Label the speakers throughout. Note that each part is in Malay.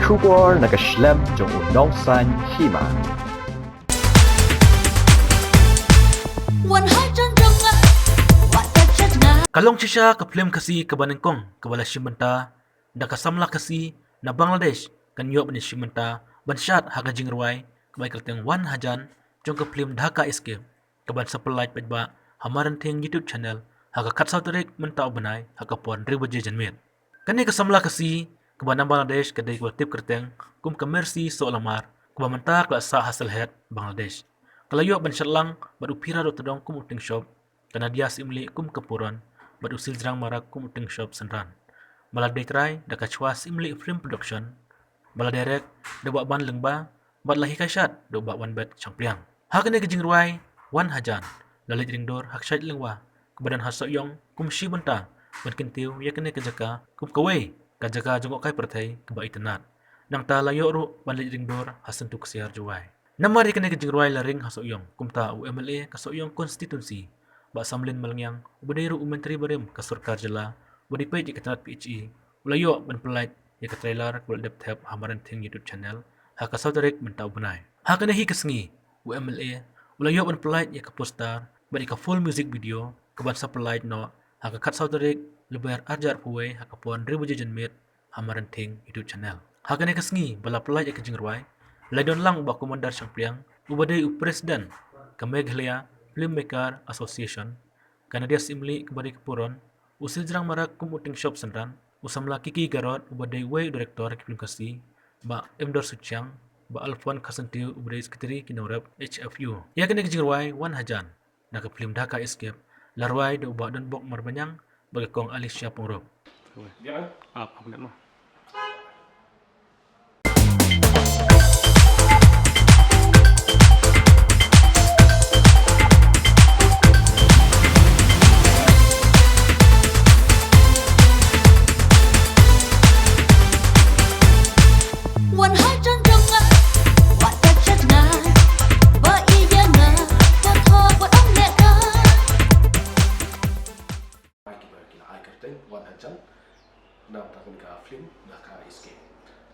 Speaker 1: 出国那个 slam 中午农山戏嘛。
Speaker 2: Kalong sisya kaplem kasi kabanengkong kabala shimenta da kasamla kasi na Bangladesh kanyo ban shimenta bansyat haga jingrwai kabay kerteng wan hajan jong kaplem Dhaka escape kaban sapelait pedba hamaran ting YouTube channel haga katsau tarik mentau banai haga pon ribaje janmit kani kasamla kasi kaban Bangladesh kadai ko tip kerteng kum kamersi so lamar kaban menta kla sa hasil het Bangladesh kalayo bansyat lang badu pira do tedong kum uting shop kana dia simli kum kapuran bad usil jrang marak kum uting shop senran bala detrai da kachwa simli film production bala derek da ba ban lengba bad lahi kashat do ba wan bet changpliang hakane ke jingruai wan hajan lalit ringdor hakshait lengwa kebadan hasok yong kum shi benta ban kintiu yakane ke jaka kum kawai ka jaka jongok kai perthai ke ba itenat nang ta layo ru ban lit ringdor hasentuk siar juai namari kane ke jingruai laring hasok yong kum ta UMLA kasok yong konstitusi ba samlin malangyang ubadairu umentri barem ka sarkar jala badi page ikatat PHE ulayo ban pelait ya ka trailer kul dep thep hamaran thing YouTube channel ha ka saudarek mentau banai ha kana hi kasngi UMLA ulayo ban pelait ya ka poster badi ka full music video ka ban sa pelait no ha ka kat saudarek lebar ajar puwe ha ka pon ribu jejen mit hamaran thing YouTube channel ha kana kasngi bala pelait ya ka jingrwai laidon lang ba komandar sangpliang ubadai presiden ka Meghalaya Filmmaker Association kana dia simli kebari kepuron usil jrang marak kumuting shop senran usamla kiki garot ubadai way director film kasi ba Emdor Suchang ba Alfon Kasentiu ubadai sekretari kinorep HFU ya kene kejingwai wan hajan na ke film Dhaka escape larwai do ba don bok marbanyang bagakong Alicia Pongrop
Speaker 3: Jangan apa menit mah. Nam takkan ka film Dhaka escape.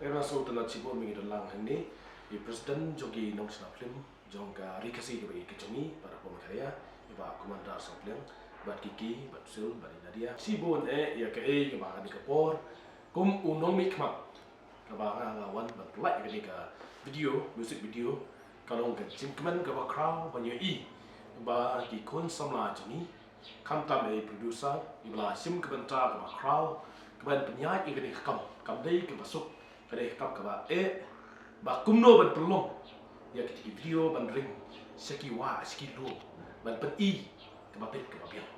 Speaker 3: Saya rasa telah cibo mengi dalam ini di presiden jogi nong sena film jongga rikasi ke bagi kecongi para pemakarya iba komandar sampliang bat kiki bat sul bat nadia cibo ya ke bahan ke por kum unong mikmat ke bahan lawan bat like ke video music video kalau ke cimkeman ke ba crowd banyak ba ki kun samla jeni kam tam producer ibla sim ke bentar ke ba crowd keban penyaji ke kam dei ke masuk ke dei kam ke ba ba kumno ban pelong ya ke video ban ring seki wa seki lo ban pen ke ba pet ke ba biang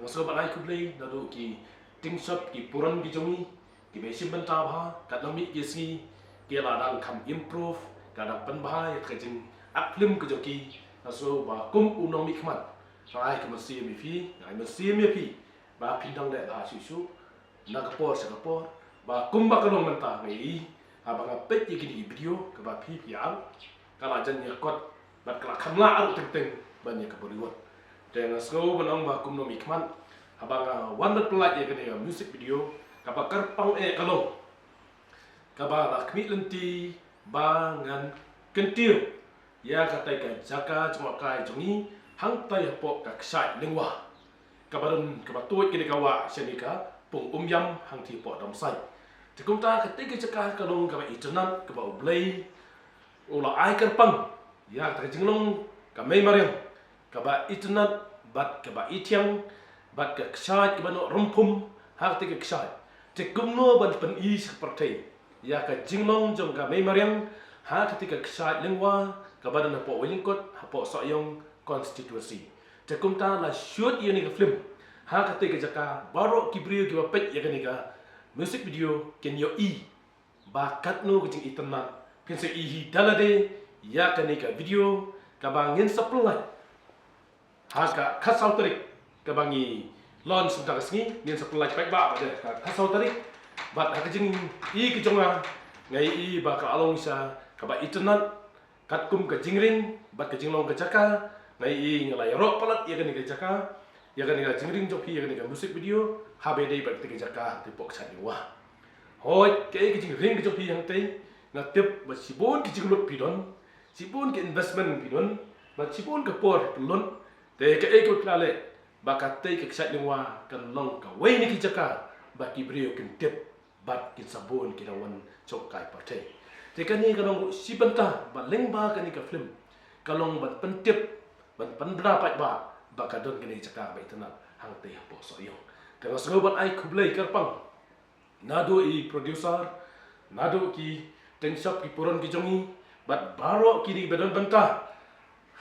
Speaker 3: masuk ba lai ku play dadu ki ting shot ki puran ki jongi ki be sim benta ba kat nami ki si ki la dang kam improve ka dang pen ba ya ke jing ak film ke joki masuk ba kum unong mi khmat sai ke mesti mi fi ngai mesti mi fi ba pindang de ba su nakapor sakapor ba kumba kalong mentah ngai abang apet yegi video ke ba pi piang kala jan ya kot bat kala khamla aru teng banyak ke bollywood dan sko banong ba kumno mikman abang wonder pelat ya ke music video ka ba karpang kalong ka ba lakmi lenti bangan kentir ya katai ka jaka cuma kai jongi hang tai pok ka ksai lengwa ka barun ka ba tuit ke kawa senika pung yam hang thi po dom sai te kum ta ka te ke chaka ka long ka ba internet ka ba blay ula ai kan pang ya ta jinglong ka mai mariam ka ba internet bat ka ba itiang bat ka ksai ka ba no rumpum ha te ke ksai te kum no ban pen seperti ya ka jinglong jong ka mai mariam ha te ke ksai lengwa ka ba na po welingkot ha po soyong constituency te kum ta la shoot yani ka film ha kate ke jaka baro kibrio ki bapet ya kanika music video ken yo ba katno ke jing internet ken se hi dalade ya kanika video ka bangin supply ha ka khasau tarik ka bangi launch dak sngi ngin supply pek ba de khasau tarik bat ha ke jing ke jonga ngai ba ka along sa ka ba internet kat kum ke jingring bat ke jinglong ke jaka ngai ngalai ro palat ya kanika jaka ya kan ni jingring joki ya kan musik video habe dei ber tege jaka ti pok sa diwa hoi ke jingring joki yang tei ngatip ba sibon ki jinglot pidon sibon ki investment pidon ba sibon ka por pelon te ka e ko klale ba ka te ka sat lingwa kan long ka we ni ki jaka ba ki brio kin tip bat kin sabon ki rawan chok kai pa te te ka ni ka long sibanta ba leng ba ka ni ka film ka long ba pen tip ban pan bra ba ka don ki ni jaka ba itana hang te po so yo ka ngoban ai kublai karpang nado i producer nado ki tenshop ki puron ki jongi bat baro ki di bedon banta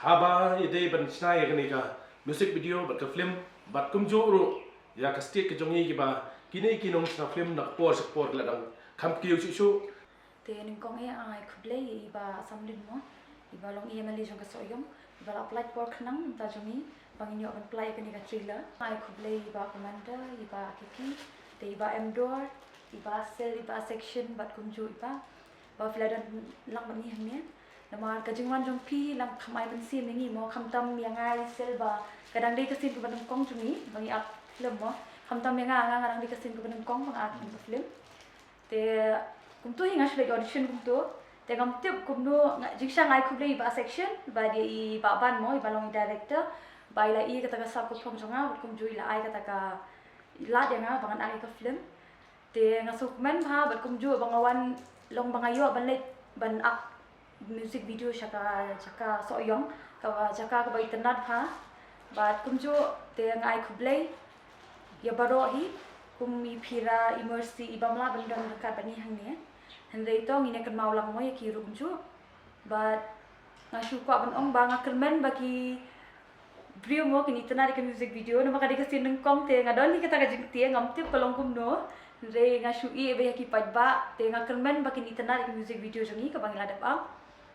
Speaker 3: haba ide ban snai ka ni ka music video bat ka film bat kumjo ro ya ka state ki jongi ki ba kini ki nong sa film nak por support la dang kam ki su su
Speaker 4: te ning kong e ai kublai iba samlin mo iba long e mali jong ka soyong iba la apply por khnang ta jongi bangin yo apply ka ni ka trailer ai kublai iba commander iba kiki te iba mdor iba sel iba section bat kunju iba ba fladan lang bani hne nama ka jingwan jong pi lang khamai ban sim ni mo khamtam yang ai sel ba kadang dei ka sim ku ban kong jungi bangi ak film mo khamtam yang nga ngarang dei ka sim ku ban kong bang ak film te kum tu hinga shwe audition kum tu te kam tip kum no jiksha ngai kublai iba section ba dia i ba ban mo iba long director ba ila i kata ka sab ku thong jonga kum ju ila ai kata ka ila dia nga bangan ai ka film te ngasuk men ha bat kum ju bangawan long bangayo ban let ban ak music video chaka soyong ka chaka ka bai tanat ha bat kum ju te ngai kublai ya baro hi kum mi phira immersi ibamla ban don ka bani hangni hendai to ngine kan mau lang mo ya ki rum ju bat ngasu ko ban ong ba ngakelmen bagi brio mo kini tanari ka music video no makadi ka sineng kong te ngadon ni kita ka jingti ngam tip kolong kum no re ngasu i be ki padba te ngakelmen bagi ni tanari ka music video jongi ka bangila dap am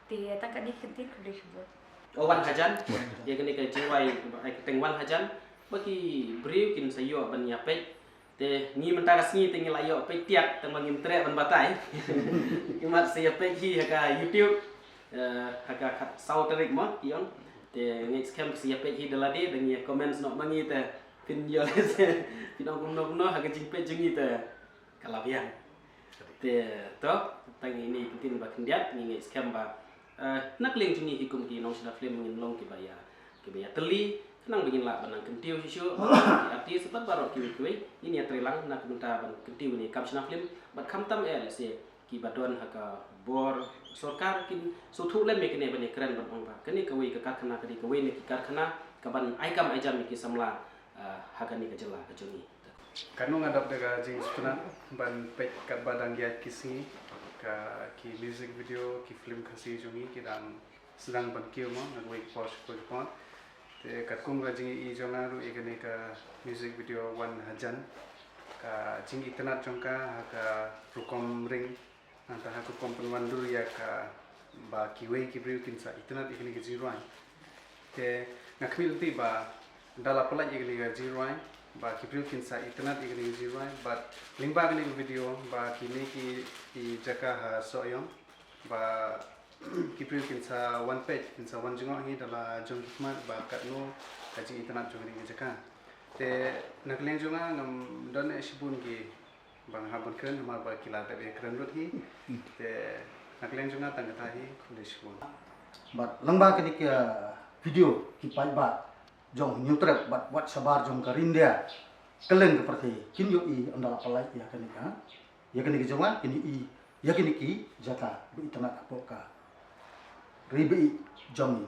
Speaker 4: te tangka ni kentin kublai shubot
Speaker 5: Wan hajan ya kini ka jiwai ai teng wan hajan bagi brio kin sayo ban ya pe te ngi menta ka sngi teng layo pe tiak teng mangim tre ban batai kimat saya pe hi ka youtube haka kat sau terik mo ion te ngi scam sia pe hi dalade deng ya comments no mangi te pin yo le pinong kumno haka jingpe jingi te kalabian te to tang ini penting ba kendiat ngi scam ba nak link jingi hikum ki nong sina film ngin long ki baya teli nang begin lah banang kentiu sisu arti sebab baru kiwi ini ya trilang nak minta ban kentiu ni kam sina film bat kam tam se ki badon haka bor sorkar kin sutu lem me kene bani keren ban ong ba kene kawi ka karkhana kadi kawi ni ki karkhana ka ban ai kam ai jam ki samla haka ni ka jela ka joni
Speaker 6: kanu ngadap daga jing spuna ban pek kat badang giat kisi ka ki music video ki film khasi jongi ki dang sedang ban kiu mo ngoi post ko te kat kum ga jing I jonga ru igane ka music video wan hajan ka jing itana jongka ka rukom ring anta ha ko kompon wandur ya ka ba kiwe ki brio kinsa itana igane ki jiruan te nakmil ti ba dala pala igane ga jiruan ba ki brio kinsa itana igane ki jiruan but lingba gane video ba kini ki I jaka ha soyong ba kipri kinsa one page kinsa one jingok hi dala jong hikmat ba katno kaji internet jong ni jaka te nakleng jonga ngam don sibun gi bang habon kren ma ba kila ta be kren rut hi te nakleng jonga tang ta hi khule sibun
Speaker 7: bat langba ke dik video ki pai ba jong nyutrep bat wat sabar jong karin dia keleng ke perti kin yo I andala palai ya kan ya kan ki jonga ini I ya kan ki jaka bi internet apoka ribi jongi